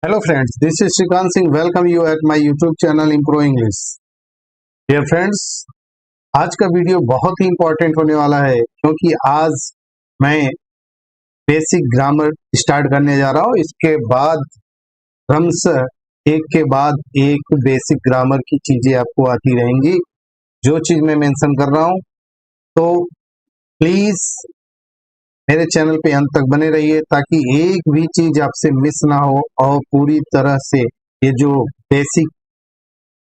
Hello friends, this is Shrikant Singh. Welcome you at my YouTube channel impro English. Dear friends, आज का video बहुत ही important होने वाला है क्योंकि आज मैं बेसिक ग्रामर स्टार्ट करने जा रहा हूँ। इसके बाद क्रमशः एक के बाद एक बेसिक ग्रामर की चीजें आपको आती रहेंगी। जो चीज मैं मेंशन कर रहा हूँ, तो प्लीज मेरे चैनल पे अंत तक बने रहिए ताकि एक भी चीज आपसे मिस ना हो और पूरी तरह से ये जो बेसिक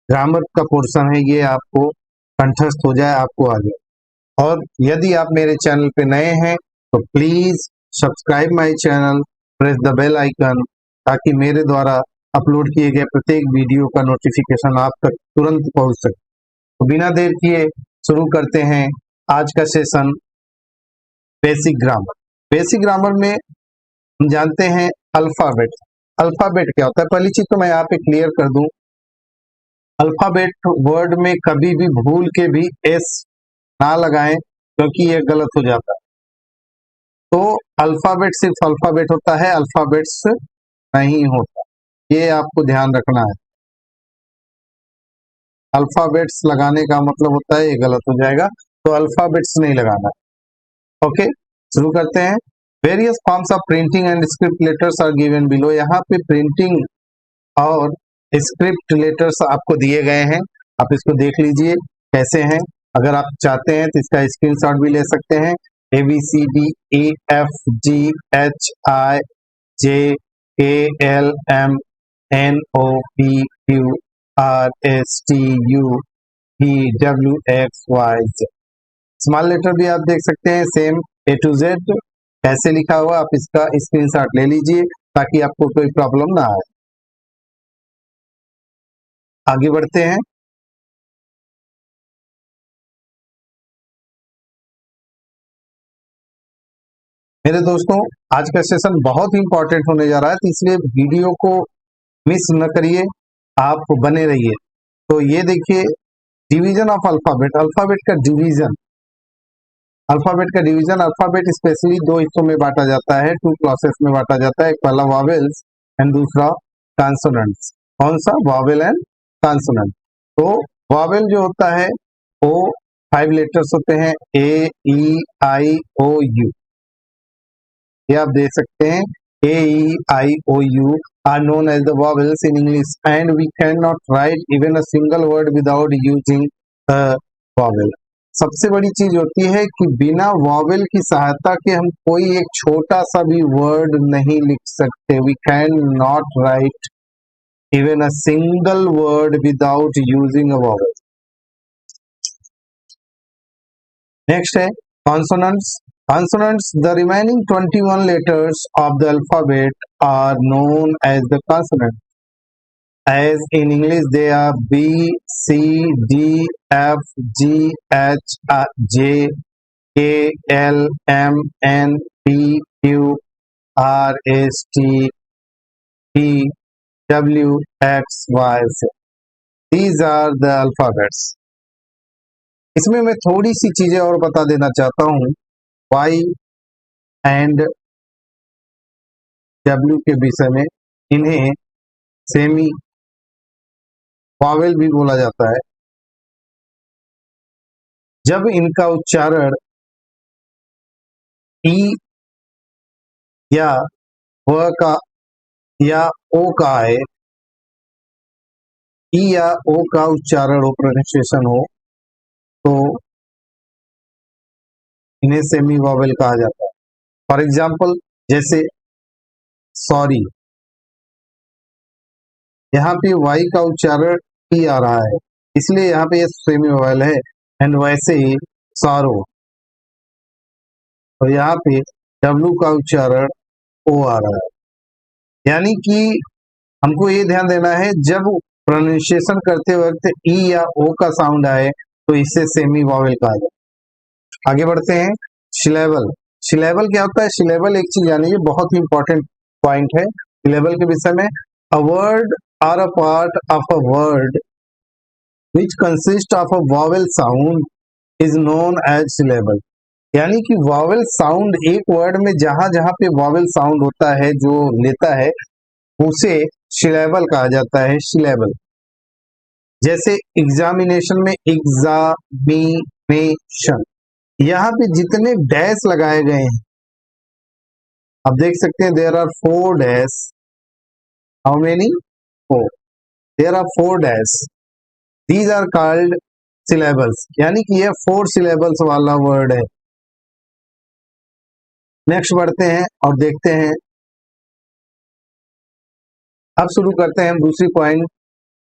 ग्रामर का पोर्शन है ये आपको कंठस्थ हो जाए, आपको आगे। और यदि आप मेरे चैनल पे नए हैं तो please subscribe my channel, press the bell icon ताकि मेरे द्वारा अपलोड किए गए प्रत्येक वीडियो का नोटिफिकेशन आप तक तुरंत पहुंच सके। तो बिना देर किए शुरू करते हैं आज का session. Basic grammar. Basic grammar में हम जानते हैं अल्फाबेट। अल्फाबेट क्या होता है, पहली चीज तो मैं यहाँ पे क्लियर कर दूं। अल्फाबेट वर्ड में कभी भी भूल के भी एस ना लगाएं क्योंकि ये गलत हो जाता है। तो अल्फाबेट सिर्फ अल्फाबेट होता है, अल्फाबेट्स नहीं होता, ये आपको ध्यान रखना है। अल्फाबेट्स लगाने का मतलब होता है ये गलत हो जाएगा, तो अल्फाबेट्स नहीं लगाना। ओके, शुरू करते हैं। Various forms of printing and script letters are given below. यहाँ पे प्रिंटिंग और स्क्रिप्ट लेटर्स आपको दिए गए हैं, आप इसको देख लीजिए कैसे हैं। अगर आप चाहते हैं तो इसका स्क्रीनशॉट भी ले सकते हैं। A B C D E F G H I J K L M N O P Q R S T U V W X Y Z. Small letter भी आप देख सकते हैं, सेम ए टू जेड कैसे लिखा हुआ, आप इसका स्क्रीनशॉट ले लीजिए ताकि आपको कोई प्रॉब्लम ना आए। आगे बढ़ते हैं। मेरे दोस्तों, आज का सेशन बहुत ही इंपॉर्टेंट होने जा रहा है, तो इसलिए वीडियो को मिस न करिए, आप बने रहिए। तो ये देखिए, डिवीजन ऑफ अल्फाबेट। अल्फाबेट का डिवीजन, अल्फाबेट स्पेशली दो हिस्सों में बांटा जाता है, टू क्लासेस में बांटा जाता है। एक पहला वॉवेल्स एंड दूसरा कॉन्सोनेंट्स। कौन सा? Vowel and consonant. तो वॉवेल जो होता है वो 5 लेटर्स होते हैं, ए ई आई ओ यू। ये आप देख सकते हैं, ए ई आई ओ you are known as the vowels in English and we cannot write even a single word without using a vowel। सबसे बड़ी चीज होती है कि बिना वॉवेल की सहायता के हम कोई एक छोटा सा भी वर्ड नहीं लिख सकते। We can not write even a single word without using a vowel. Next है consonants. Consonants, the remaining 21 letters of the alphabet are known as the consonants. As in English, they are B, C, D, F, G, H, J, K, L, M, N, P, Q, R, S, T, T, W, X, Y, Z. These are the alphabets. इसमें मैं थोड़ी सी चीजें और बता देना चाहता हूँ। Y and W के विषय में, इन्हें सेमी वॉवेल भी बोला जाता है। जब इनका उच्चारण ई या व का या ओ का है, ई या ओ का उच्चारण हो, प्रोनाउंसिएशन हो, तो इन्हें सेमी वॉवेल कहा जाता है। फॉर एग्जाम्पल, जैसे सॉरी, यहाँ पे वाई का उच्चारण ई आ रहा है इसलिए यहाँ पे ये सेमी वॉवेल है। एंड वैसे ही सॉरो, और यहाँ पे डब्ल्यू का उच्चारण ओ आ रहा है। यानी कि हमको ये ध्यान देना है, जब प्रोनाउंसिएशन करते वक्त ई या ओ का साउंड आए तो इसे सेमी वॉवेल कहा जाए। आगे बढ़ते हैं। सिलेबल। सिलेबल क्या होता है? सिलेबल एक चीज जानिए, बहुत ही इंपॉर्टेंट पॉइंट है सिलेबल के विषय में। A word or a part of a word which consist of a vowel sound is known as syllable. यानी कि वॉवेल साउंड, एक वर्ड में जहां जहां पे वॉवेल साउंड होता है, जो लेता है, उसे सिलेबल कहा जाता है, सिलेबल। जैसे एग्जामिनेशन में एग्जामिनेशन, यहाँ पे जितने डैश लगाए गए हैं आप देख सकते हैं, there are 4 dash. How many? 4। There are 4 dash, these are called syllables, यानी कि ये 4 सिलेबल्स वाला वर्ड है। नेक्स्ट बढ़ते हैं और देखते हैं। अब शुरू करते हैं हम दूसरी पॉइंट,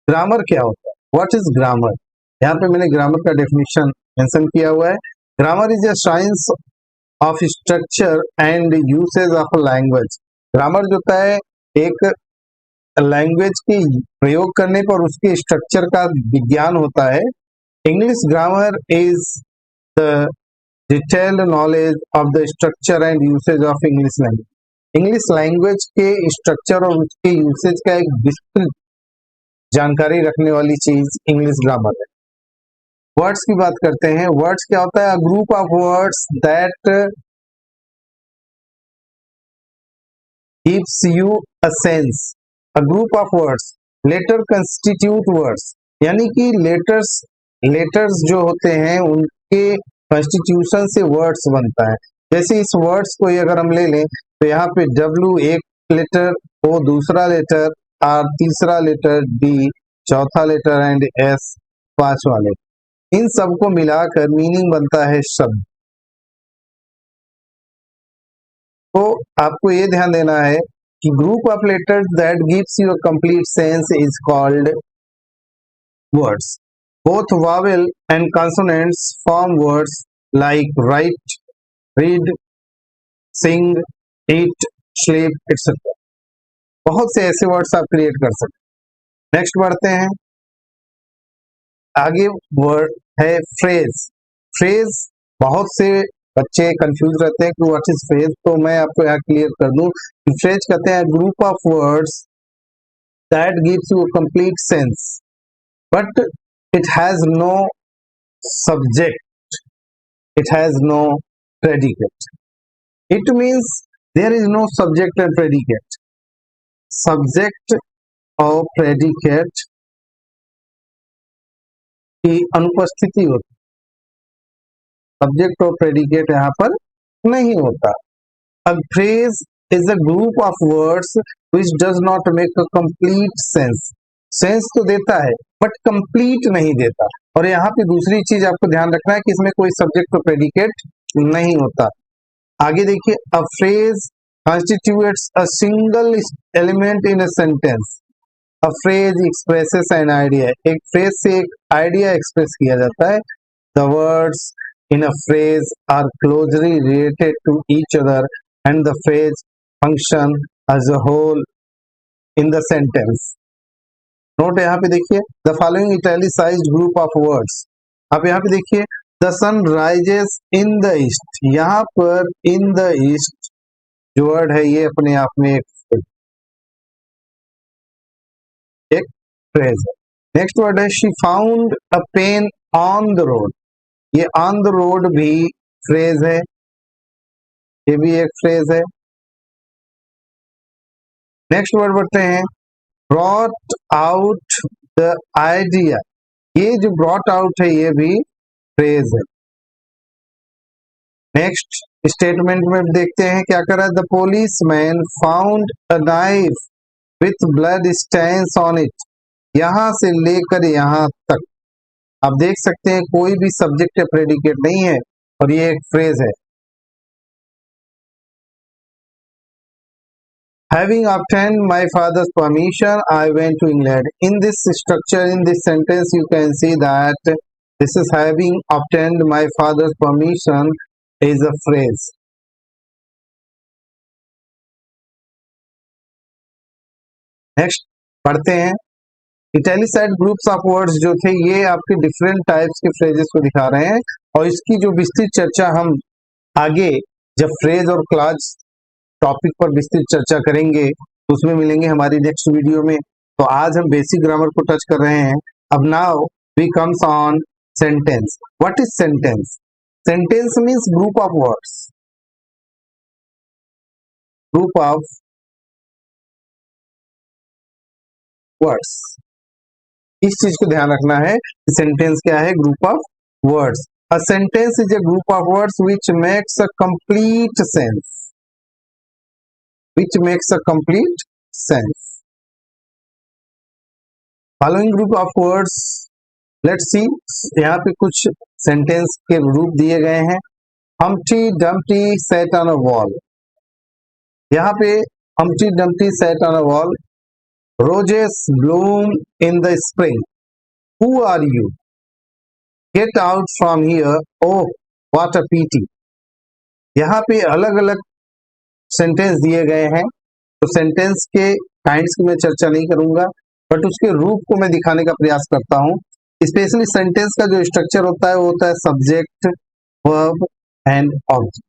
ग्रामर क्या होता है, व्हाट इज ग्रामर। यहाँ पे मैंने ग्रामर का डेफिनेशन मेंशन किया हुआ है। Grammar is a science of structure and usage of language. Grammar जो होता है एक लैंग्वेज की प्रयोग करने पर उसके स्ट्रक्चर का विज्ञान होता है। English grammar is the detailed knowledge of the structure and usage of English language. English language के स्ट्रक्चर और उसके यूसेज का एक विस्तृत जानकारी रखने वाली चीज इंग्लिश ग्रामर है। वर्ड्स की बात करते हैं। वर्ड्स क्या होता है? A group of words that gives you a sense. A group of words, letter constitute words, यानी कि लेटर्स जो होते हैं उनके कंस्टिट्यूशन से वर्ड्स बनता है। जैसे इस वर्ड्स को अगर हम ले लें तो यहाँ पे W एक लेटर, O दूसरा लेटर, R तीसरा लेटर, D चौथा लेटर एंड S पांचवा लेटर। इन सबको मिलाकर मीनिंग बनता है शब्द। तो आपको ये ध्यान देना है कि group of letters that gives you a complete sense is called words. Both vowel and consonants form words like write, read, sing, eat, sleep etcetera. बहुत से ऐसे वर्ड्स आप क्रिएट कर सकते हैं। नेक्स्ट बढ़ते हैं आगे। वर्ड है फ्रेज। फ्रेज, बहुत से बच्चे कंफ्यूज रहते हैं कि व्हाट इज फ्रेज, तो मैं आपको यहाँ क्लियर कर दूं कि फ्रेज कहते हैं group of words that gives you complete sense but it has no subject, it has no predicate. It means there is no subject and predicate. Subject और प्रेडिकेट की अनुपस्थिति होती, सब्जेक्ट और प्रेडिकेट यहाँ पर नहीं होता। A phrase is a group of words which does not make a complete sense. Sense तो देता है बट कंप्लीट नहीं देता। और यहाँ पे दूसरी चीज आपको ध्यान रखना है कि इसमें कोई सब्जेक्ट और प्रेडिकेट नहीं होता। आगे देखिए, a phrase constitutes a single element in a sentence. A phrase expresses an idea. एक फ्रेज से एक आइडिया एक्सप्रेस किया जाता है। The words in a phrase are closely related to each other and the phrase function as a whole in the sentence. Note यहाँ पे देखिए, the following italicized group of words. आप यहाँ पे देखिए, the sun rises in the east. यहाँ पर in the east जो वर्ड है ये अपने आप में एक फ्रेज है। नेक्स्ट वर्ड है she found a pen on the road. ये ऑन द रोड भी फ्रेज है, ये भी एक फ्रेज है। नेक्स्ट वर्ड बढ़ते हैं, ब्रॉट आउट द आइडिया। ये जो ब्रॉट आउट है ये भी फ्रेज है। नेक्स्ट स्टेटमेंट में देखते हैं क्या करा, the police man found a knife with blood stains on it. यहां से लेकर यहां तक आप देख सकते हैं कोई भी सब्जेक्ट या प्रेडिकेट नहीं है और ये एक फ्रेज है। Having obtained my father's permission, I went to England. In this structure, in this sentence, you can see that this is having obtained my father's permission is a phrase. Next, पढ़ते हैं। Italicized groups of words जो थे ये आपके different types के phrases को दिखा रहे हैं और इसकी जो विस्तृत चर्चा हम आगे जब phrase और clause टॉपिक पर विस्तृत चर्चा करेंगे तो उसमें मिलेंगे हमारी नेक्स्ट वीडियो में। तो आज हम बेसिक ग्रामर को टच कर रहे हैं। अब now we comes on sentence. What is sentence? Sentence means group of words, group of words. इस चीज को ध्यान रखना है कि सेंटेंस क्या है, group of words. A sentence is a group of words which makes a complete sense, which makes a complete sense. Following group of words, let's see, यहाँ पे कुछ सेंटेंस के रूप दिए गए हैं। Humpty Dumpty sat on a wall. यहाँ पे Humpty Dumpty sat on a wall. Roses bloom in the spring. Who are you? Get out from here. Oh, what a pity. यहाँ पे अलग अलग सेंटेंस दिए गए हैं, तो सेंटेंस के काइंड्स की मैं चर्चा नहीं करूंगा, बट उसके रूप को मैं दिखाने का प्रयास करता हूं। स्पेशली सेंटेंस का जो स्ट्रक्चर होता है वो होता है सब्जेक्ट, वर्ब एंड ऑब्जेक्ट।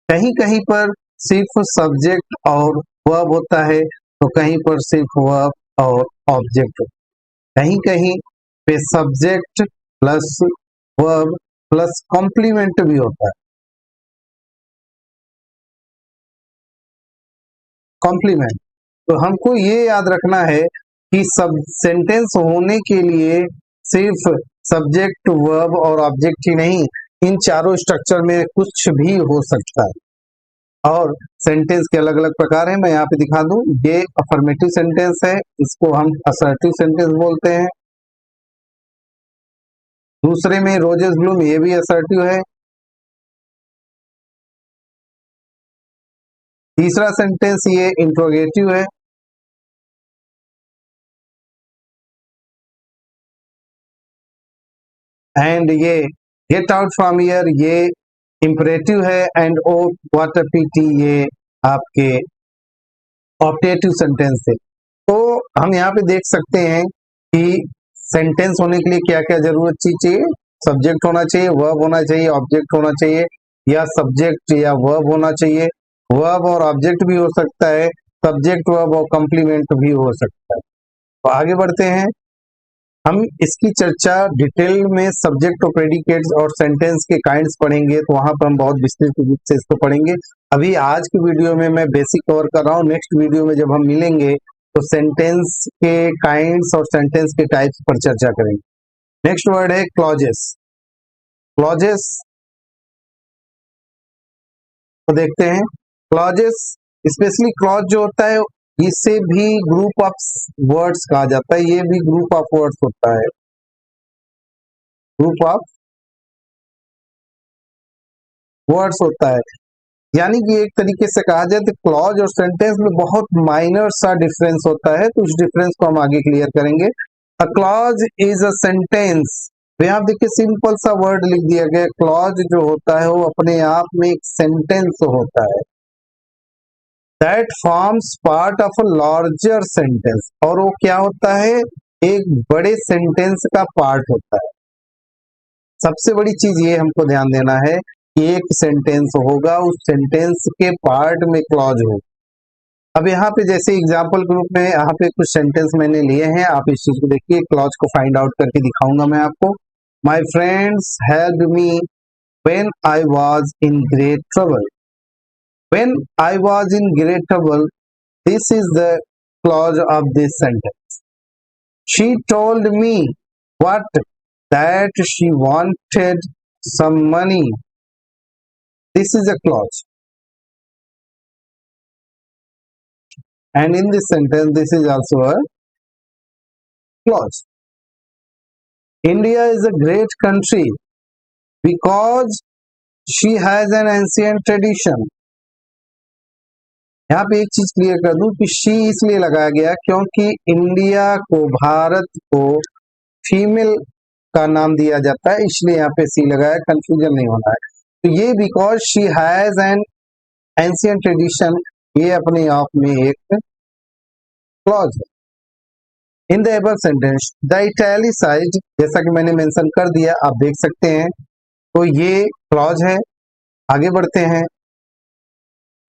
कहीं कहीं पर सिर्फ सब्जेक्ट और वर्ब होता है, तो कहीं पर सिर्फ वर्ब और ऑब्जेक्ट होता है। कहीं कहीं पे subject plus verb plus complement भी होता है, कॉम्प्लीमेंट। तो हमको ये याद रखना है कि सब सेंटेंस होने के लिए सिर्फ सब्जेक्ट, वर्ब और ऑब्जेक्ट ही नहीं, इन चारों स्ट्रक्चर में कुछ भी हो सकता है। और सेंटेंस के अलग अलग प्रकार हैं, मैं यहाँ पे दिखा दूं। ये अफर्मेटिव सेंटेंस है, इसको हम असर्टिव सेंटेंस बोलते हैं। दूसरे में रोजेस ब्लूम, ये भी असर्टिव है। तीसरा सेंटेंस ये इंट्रोगेटिव है। एंड ये गेट आउट फ्रॉम हियर, ये इंपरेटिव है। And O what a PT, ये आपके ऑप्टेटिव सेंटेंस है। तो हम यहाँ पे देख सकते हैं कि सेंटेंस होने के लिए क्या क्या जरूरत चाहिए। सब्जेक्ट होना चाहिए, वर्ब होना चाहिए, ऑब्जेक्ट होना चाहिए, या सब्जेक्ट या वर्ब होना चाहिए। वर्ब और ऑब्जेक्ट भी हो सकता है, सब्जेक्ट वर्ब और कॉम्प्लीमेंट भी हो सकता है। तो आगे बढ़ते हैं, हम इसकी चर्चा डिटेल में सब्जेक्ट और प्रेडिकेट्स और सेंटेंस के काइंड्स पढ़ेंगे, तो वहां पर हम बहुत विस्तृत रूप से इसको पढ़ेंगे। अभी आज की वीडियो में मैं बेसिक कवर कर रहा हूँ। नेक्स्ट वीडियो में जब हम मिलेंगे तो सेंटेंस के काइंड्स और सेंटेंस के टाइप्स पर चर्चा करेंगे। नेक्स्ट वर्ड है क्लॉजेस। क्लॉजेस तो देखते हैं। क्लॉजेस, स्पेशली क्लॉज जो होता है, इसे भी ग्रुप ऑफ वर्ड्स कहा जाता है। ये भी ग्रुप ऑफ वर्ड्स होता है, ग्रुप ऑफ वर्ड्स होता है। यानी कि एक तरीके से कहा जाए तो क्लॉज और सेंटेंस में बहुत माइनर सा डिफरेंस होता है, तो उस डिफरेंस को हम आगे क्लियर करेंगे। A clause is a sentence. यहाँ देखिए सिंपल सा वर्ड लिख दिया गया। क्लॉज जो होता है वो अपने आप में एक सेंटेंस होता है, that forms part of a larger sentence. और वो क्या होता है, एक बड़े सेंटेंस का पार्ट होता है। सबसे बड़ी चीज ये हमको ध्यान देना है कि एक सेंटेंस होगा, उस सेंटेंस के पार्ट में क्लॉज हो। अब यहाँ पे जैसे एग्जाम्पल के रूप में यहाँ पे कुछ सेंटेंस मैंने लिए हैं, आप इस चीज को देखिए। क्लॉज को फाइंड आउट करके दिखाऊंगा मैं आपको। My friends help me when I was in great trouble. When I was in great trouble, this is the clause of this sentence. She told me what, that she wanted some money. This is a clause, and in this sentence this is also a clause. India is a great country because she has an ancient tradition. यहाँ पे एक चीज clear कर दूं कि she इसलिए लगाया गया क्योंकि इंडिया को, भारत को फीमेल का नाम दिया जाता है, इसलिए यहाँ पे सी लगाया, कंफ्यूजन नहीं होना है। तो ये because she has an ancient tradition, ये अपने आप में एक क्लॉज है। In the above sentence the italicised, जैसा कि मैंने मेंशन कर दिया, आप देख सकते हैं, तो ये क्लॉज है। आगे बढ़ते हैं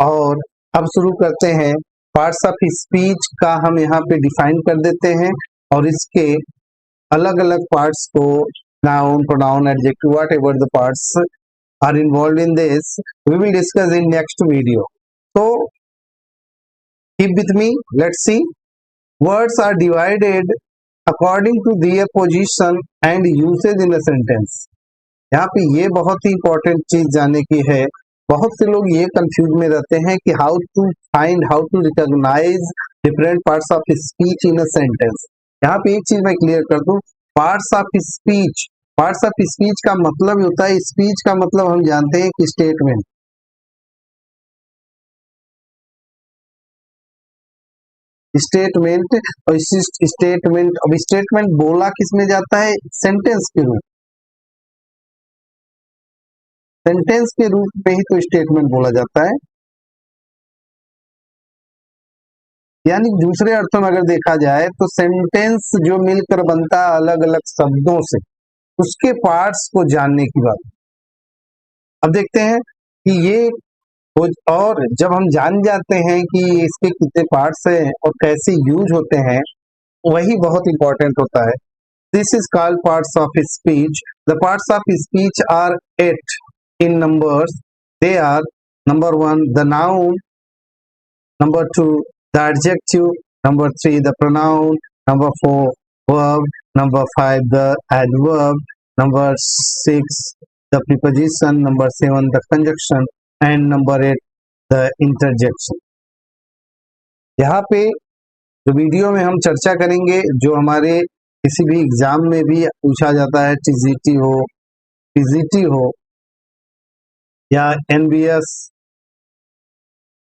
और अब शुरू करते हैं। पार्ट्स ऑफ स्पीच का हम यहाँ पे डिफाइन कर देते हैं और इसके अलग अलग पार्ट्स को, noun, pronoun, adjective, whatever the parts are involved in this, we will discuss in next video. So keep with me, let's see. Words are divided according to their position and usage in a sentence. यहाँ पे ये बहुत ही important चीज जानने की है। बहुत से लोग ये कंफ्यूज में रहते हैं कि how to recognise different parts of speech in a sentence. यहाँ पे एक चीज मैं क्लियर कर दूं, parts of speech, parts of speech का मतलब होता है, स्पीच का मतलब हम जानते हैं कि स्टेटमेंट, स्टेटमेंट और स्टेटमेंट, अब स्टेटमेंट बोला किस में जाता है, सेंटेंस के रूप, सेंटेंस के रूप में ही तो स्टेटमेंट बोला जाता है। यानी दूसरे अर्थों में अगर देखा जाए तो सेंटेंस जो मिलकर बनता है अलग अलग शब्दों से, उसके पार्ट्स को जानने की बात। अब देखते हैं कि ये और जब हम जान जाते हैं कि इसके कितने पार्ट्स हैं और कैसे यूज होते हैं, वही बहुत इंपॉर्टेंट होता है। This is called parts of speech. The parts of speech are 8 in numbers. They are: number 1 the noun, number 2 the adjective, number 3 the pronoun, number 4 verb, number 5 the adverb, number 6 the preposition, number 7 the conjunction, and number 8 the interjection. यहाँ पे जो video में हम चर्चा करेंगे, जो हमारे किसी भी एग्जाम में भी पूछा जाता है, टीजीटी हो, पीजीटी हो या एनबीएस,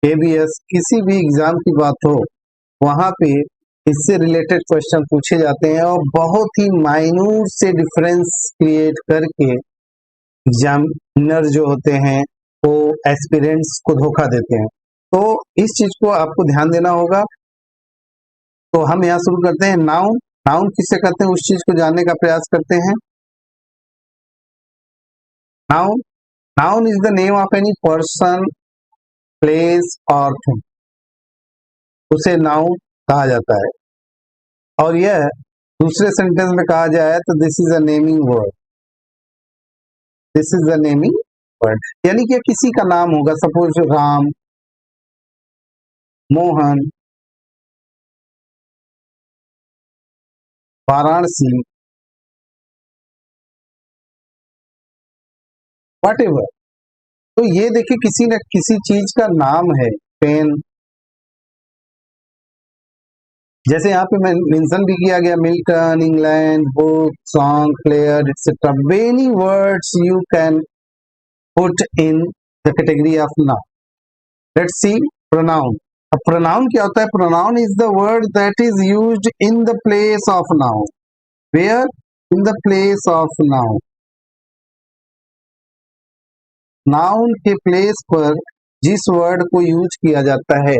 एबीएस, किसी भी एग्जाम की बात हो, वहां पे इससे रिलेटेड क्वेश्चन पूछे जाते हैं और बहुत ही माइन्यूट से डिफरेंस क्रिएट करके एग्जामिनर जो होते हैं वो एस्पिरेंट्स को धोखा देते हैं। तो इस चीज को आपको ध्यान देना होगा। तो हम यहाँ शुरू करते हैं। नाउन, नाउन किससे कहते हैं उस चीज को जानने का प्रयास करते हैं। Noun, noun is the name of any person, place और थिंग, उसे नाउन कहा जाता है। और यह दूसरे सेंटेंस में कहा जाए तो this is a naming word, this is a naming word, यानी कि किसी का नाम होगा, suppose Ram, Mohan, Varanasi, what ever. तो ये देखिए किसी न किसी चीज का नाम है। पेन, जैसे यहाँ पे मेंशन भी किया गया, Milton, England, book, song, player etcetera, many words you can put in the category of noun. Let's see pronoun. अब प्रोनाउन क्या होता है? Pronoun is the word that is used in the place of noun. Where? In the place of noun. Noun के place पर जिस word को use किया जाता है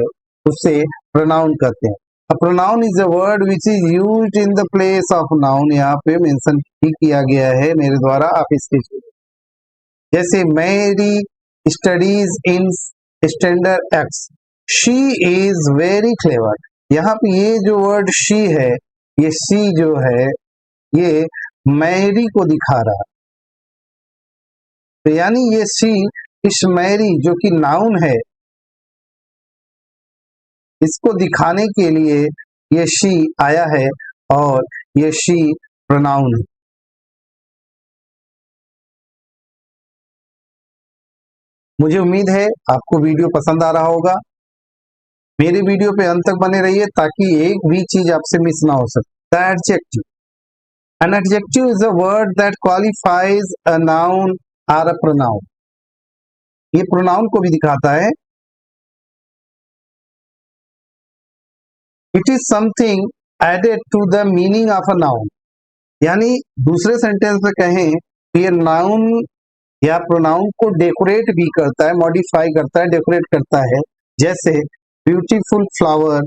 उसे प्रोनाउन कहते हैं। A pronoun is a word which is used in the place of noun। यहाँ पे मेंशन भी किया गया है मेरे द्वारा, आप इसके जैसे मेरी studies in standard x, she is very clever. यहाँ पे ये जो वर्ड शी है, ये शी जो है ये मैरी को दिखा रहा है। तो यानी ये शी, इस मैरी जो कि नाउन है, इसको दिखाने के लिए ये शी आया है और ये शी प्रोनाउन है। मुझे उम्मीद है आपको वीडियो पसंद आ रहा होगा। मेरे वीडियो पे अंत तक बने रहिए ताकि एक भी चीज आपसे मिस ना हो सके। The adjective, an adjective is a word that qualifies a noun और अ प्रोनाउन। ये प्रोनाउन को भी दिखाता है। It is something added to the meaning of a noun. यानी दूसरे सेंटेंस में कहें तो ये नाउन या प्रोनाउन को डेकोरेट भी करता है, मॉडिफाई करता है, डेकोरेट करता है। जैसे beautiful flower,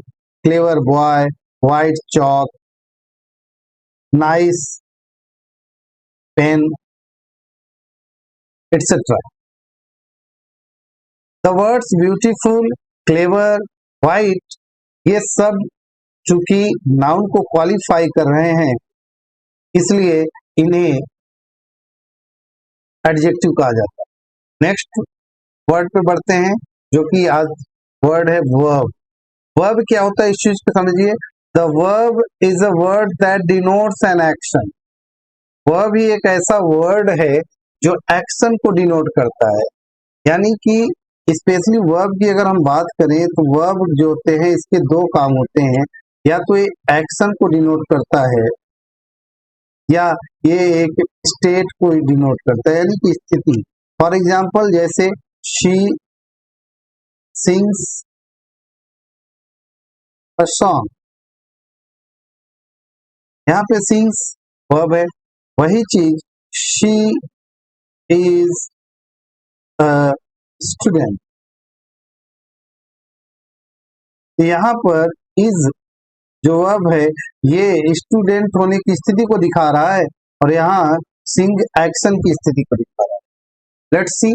clever boy, white chalk, nice pen etcetera. The words beautiful, clever, white, ये सब चूंकि नाउन को क्वालिफाई कर रहे हैं इसलिए इन्हें एडजेक्टिव कहा जाता है। नेक्स्ट वर्ड पे बढ़ते हैं जो कि आज वर्ड है वर्ब। वर्ब क्या होता है इस चीज को समझिए। The verb is a word that denotes an action. Verb ही एक ऐसा वर्ड है जो एक्शन को डिनोट करता है। यानी कि स्पेशली वर्ब की अगर हम बात करें तो वर्ब जो होते हैं इसके दो काम होते हैं, या तो ये एक्शन को डिनोट करता है या ये एक स्टेट को डिनोट करता है, यानी कि स्थिति। फॉर एग्जाम्पल जैसे शी सिंग्स अ सॉन्ग, यहाँ पे सिंग्स वर्ब है। वही चीज शी इज अ स्टूडेंट, यहाँ पर इज जो वर्ब है ये स्टूडेंट होने की स्थिति को दिखा रहा है और यहाँ सिंग एक्शन की स्थिति को दिखा रहा है। लेट्स सी,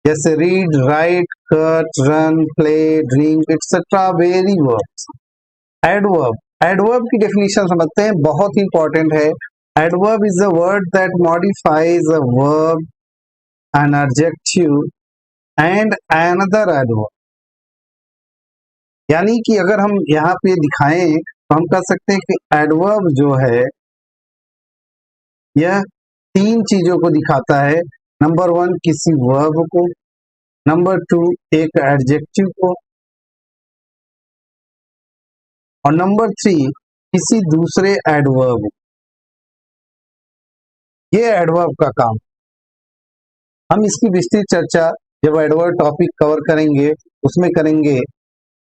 जैसे read, right, cut, run, play, drink etcetera very verbs. Adverb, adverb की डेफिनेशन समझते हैं, बहुत ही इंपॉर्टेंट है। Adverb is a word that modifies a verb, an adjective and another adverb. यानी कि अगर हम यहाँ पे दिखाएं तो हम कह सकते हैं कि एडवर्ब जो है यह तीन चीजों को दिखाता है। नंबर वन, किसी वर्ब को। नंबर टू, एक एडजेक्टिव को। और नंबर थ्री, किसी दूसरे एडवर्ब। ये एडवर्ब का काम। हम इसकी विस्तृत चर्चा जब एडवर्ब टॉपिक कवर करेंगे उसमें करेंगे।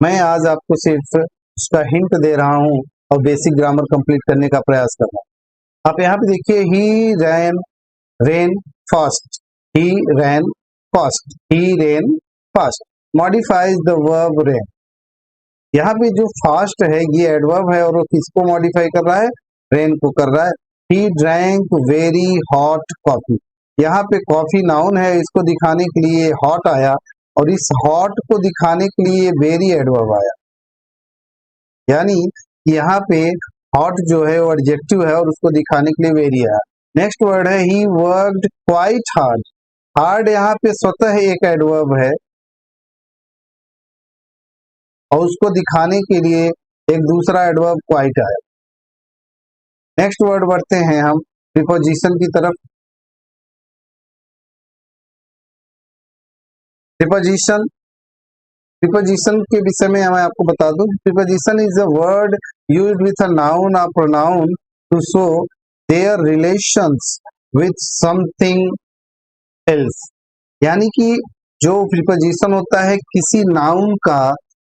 मैं आज आपको सिर्फ उसका हिंट दे रहा हूं और बेसिक ग्रामर कंप्लीट करने का प्रयास कर रहा हूं। आप यहाँ पे देखिए, he ran rain fast, he ran fast, he rain fast modifies the verb rain. यहाँ पे जो फास्ट है ये एडवर्ब है और वो किसको मॉडिफाई कर रहा है? रेन को कर रहा है। He drank very hot coffee, यहाँ पे कॉफी नाउन है, इसको दिखाने के लिए हॉट आया और इस हॉट को दिखाने के लिए वेरी एडवर्ब आया। यानी यहाँ पे हॉट जो है वो एडजेक्टिव है और उसको दिखाने के लिए वेरी आया। नेक्स्ट वर्ड है he worked quite hard. Hard यहाँ पे स्वतः एक एडवर्ब है और उसको दिखाने के लिए एक दूसरा एडवर्ब क्वाइट आया। नेक्स्ट वर्ड बढ़ते हैं हम प्रीपोजिशन की तरफ। प्रीपोजिशन, प्रीपोजिशन के विषय में मैं आपको बता दूं, preposition is a word used with a noun और pronoun to show their relations with something else. यानी कि जो प्रीपोजिशन होता है किसी नाउन का,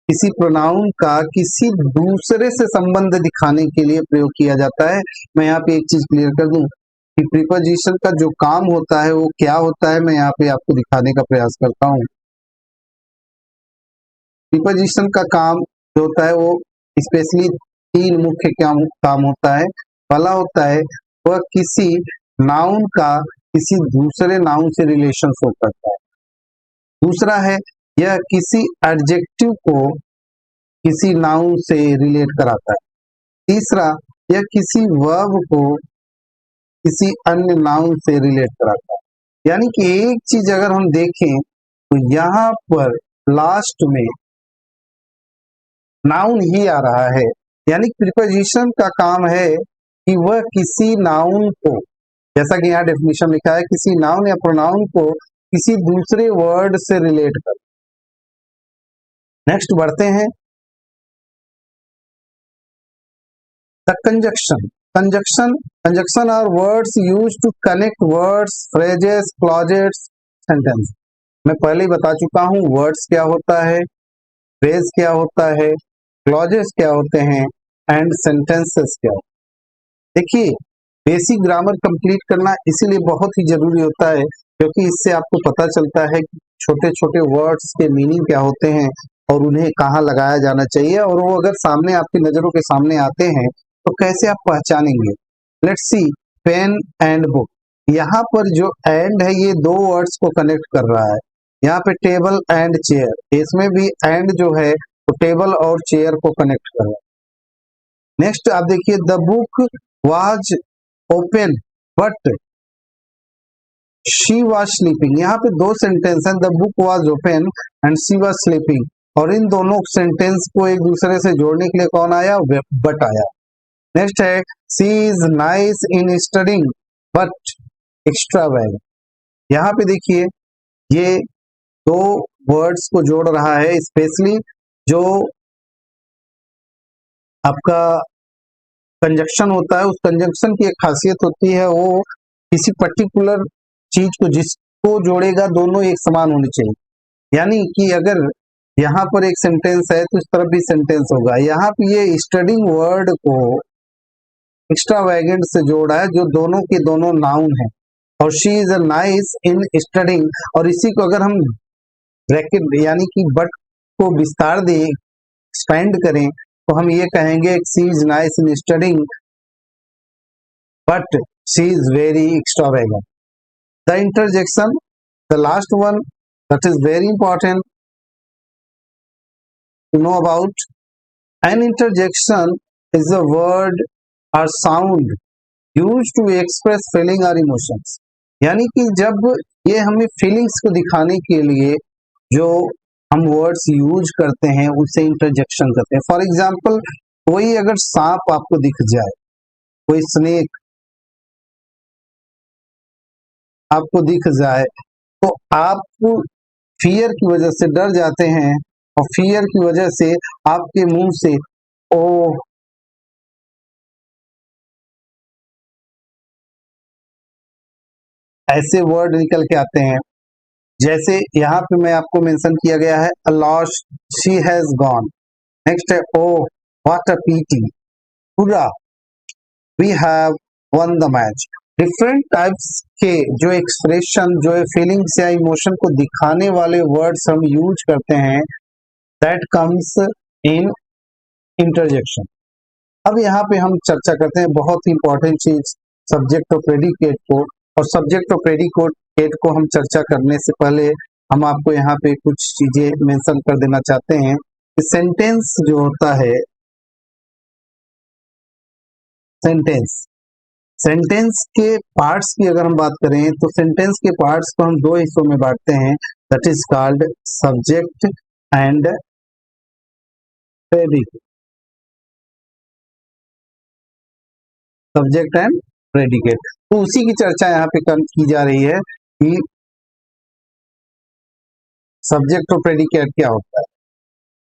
किसी प्रोनाउन का किसी दूसरे से संबंध दिखाने के लिए प्रयोग किया जाता है। मैं यहाँ पे एक चीज क्लियर कर दूं कि प्रीपोजिशन का जो काम होता है वो क्या होता है, मैं यहाँ पे आपको दिखाने का प्रयास करता हूँ। प्रीपोजिशन का काम जो होता है वो स्पेशली तीन मुख्य काम होता है। पहला होता है वह किसी नाउन का किसी दूसरे नाउन से रिलेशन शो करता है। दूसरा है यह किसी एडजेक्टिव को किसी नाउन से रिलेट कराता है। तीसरा, यह किसी वर्ब को किसी अन्य नाउन से रिलेट कराता है। यानी कि एक चीज अगर हम देखें तो यहाँ पर लास्ट में नाउन ही आ रहा है। यानी प्रीपोजिशन का काम है कि वह किसी नाउन को, जैसा कि यहाँ डेफिनेशन लिखा है, किसी नाउन या प्रोनाउन को किसी दूसरे वर्ड से रिलेट कर। नेक्स्ट बढ़ते हैं the conjunction. Conjunction, conjunction are words used to connect words, phrases, clauses, sentence. मैं पहले ही बता चुका हूं वर्ड्स क्या होता है, फ्रेज क्या होता है, क्लॉजेस क्या होते हैं एंड सेंटेंसेस क्या होते हैं। देखिए, बेसिक ग्रामर कंप्लीट करना इसीलिए बहुत ही जरूरी होता है क्योंकि इससे आपको पता चलता है कि छोटे छोटे वर्ड्स के मीनिंग क्या होते हैं और उन्हें कहाँ लगाया जाना चाहिए, और वो अगर सामने आपकी नजरों के सामने आते हैं तो कैसे आप पहचानेंगे। Let's see, pen and book. यहाँ पर जो एंड है ये दो वर्ड्स को कनेक्ट कर रहा है। यहाँ पे टेबल एंड चेयर, इसमें भी एंड जो है तो टेबल और चेयर को कनेक्ट कर रहा है। नेक्स्ट आप देखिए, the book was open but she was sleeping. यहाँ पे दो सेंटेंस है, the book was open and she was sleeping. और इन दोनों सेंटेंस को एक दूसरे से जोड़ने के लिए कौन आया? बट आया। नेक्स्ट है she is nice in studying but extra well. यहाँ पे देखिए ये दो वर्ड्स को जोड़ रहा है, स्पेशली जो आपका कंजक्शन होता है, उस कंजक्शन की एक खासियत होती है, वो किसी पर्टिकुलर चीज को जिसको जोड़ेगा दोनों एक समान होनी चाहिए। यानी कि अगर यहाँ पर एक सेंटेंस है तो इस तरफ भी सेंटेंस होगा। यहाँ पे ये स्टडिंग वर्ड को एक्स्ट्रा वैगेंट से जोड़ा है, जो दोनों के दोनों नाउन है। और she is a nice in studying, और इसी को अगर हम ब्रैकेट यानी कि बट को विस्तार दें, एक्सपेंड करें, तो हम ये कहेंगे she is nice in studying but she is very extravagant. The interjection, the last one, that is very important to know about. An interjection is a word or sound used to express feeling or emotions. यानी कि जब ये हमें feelings को दिखाने के लिए जो हम वर्ड्स यूज करते हैं उसे इंटरजेक्शन करते हैं। फॉर एग्जाम्पल, कोई अगर सांप आपको दिख जाए, कोई स्नेक आपको दिख जाए, तो आप फियर की वजह से डर जाते हैं, और फियर की वजह से आपके मुंह से ओ ऐसे वर्ड निकल के आते हैं। जैसे यहाँ पे मैं आपको मेंशन किया गया है, a lost, she has gone. Next है ओ व्हाट अ पीटी, पूरा, we have won the match. Different types के जो एक्सप्रेशन, जो फीलिंग्स या इमोशन को दिखाने वाले वर्ड्स हम यूज करते हैं, दैट कम्स इन इंटरजेक्शन। अब यहाँ पे हम चर्चा करते हैं बहुत ही इंपॉर्टेंट चीज, सब्जेक्ट और प्रेडिकेट को। और सब्जेक्ट और प्रेडिकेट को हम चर्चा करने से पहले हम आपको यहाँ पे कुछ चीजें मेंशन कर देना चाहते हैं कि सेंटेंस जो होता है, सेंटेंस के पार्ट्स की अगर हम बात करें तो सेंटेंस के पार्ट्स को हम दो हिस्सों में बांटते हैं, that is called subject and predicate. Subject and predicate, तो उसी की चर्चा यहाँ पे की जा रही है कि सब्जेक्ट और प्रेडिकेट क्या होता है।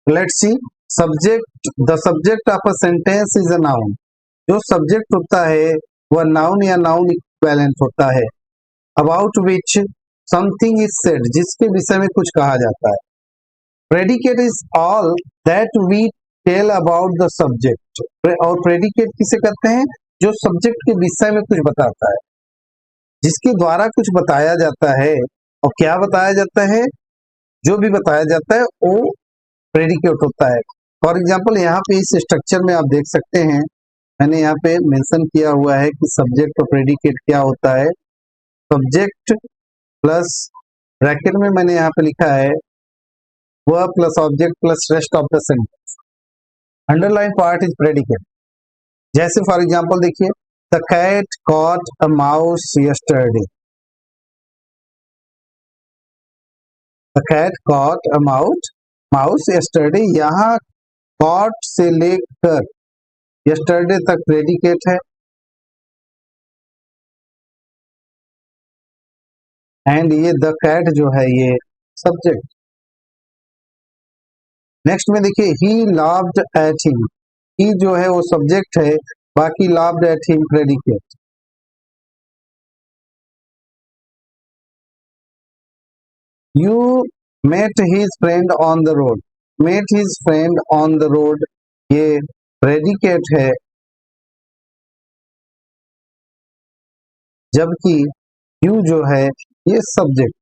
Let's see, subject, the subject of a sentence is a noun. जो सब्जेक्ट होता है वह नाउन या नाउन इक्विवेलेंट होता है, about which something is said, जिसके विषय में कुछ कहा जाता है। Predicate is all that we tell about the subject, और प्रेडिकेट किसे कहते हैं? जो सब्जेक्ट के विषय में कुछ बताता है, जिसके द्वारा कुछ बताया जाता है। और क्या बताया जाता है? जो भी बताया जाता है वो प्रेडिकेट होता है। फॉर एग्जाम्पल, यहाँ पे इस स्ट्रक्चर में आप देख सकते हैं, मैंने यहाँ पे मेंशन किया हुआ है कि सब्जेक्ट और प्रेडिकेट क्या होता है। सब्जेक्ट प्लस ब्रैकेट में मैंने यहाँ पे लिखा है वह plus object plus rest of the sentence. Underline part is predicate. जैसे फॉर एग्जाम्पल देखिए, the cat caught a mouse yesterday. The cat caught a mouse yesterday, यहाँ कॉट से लेकर यस्टरडे तक प्रेडिकेट है, एंड ये द कैट जो है ये सब्जेक्ट। नेक्स्ट में देखिए, ही लाव्ड एट हिम, ही जो है वो सब्जेक्ट है, बाकी loved at him predicate. You met his friend on the road, met his friend on the road ये प्रेडिकेट है, जबकि यू जो है ये सब्जेक्ट।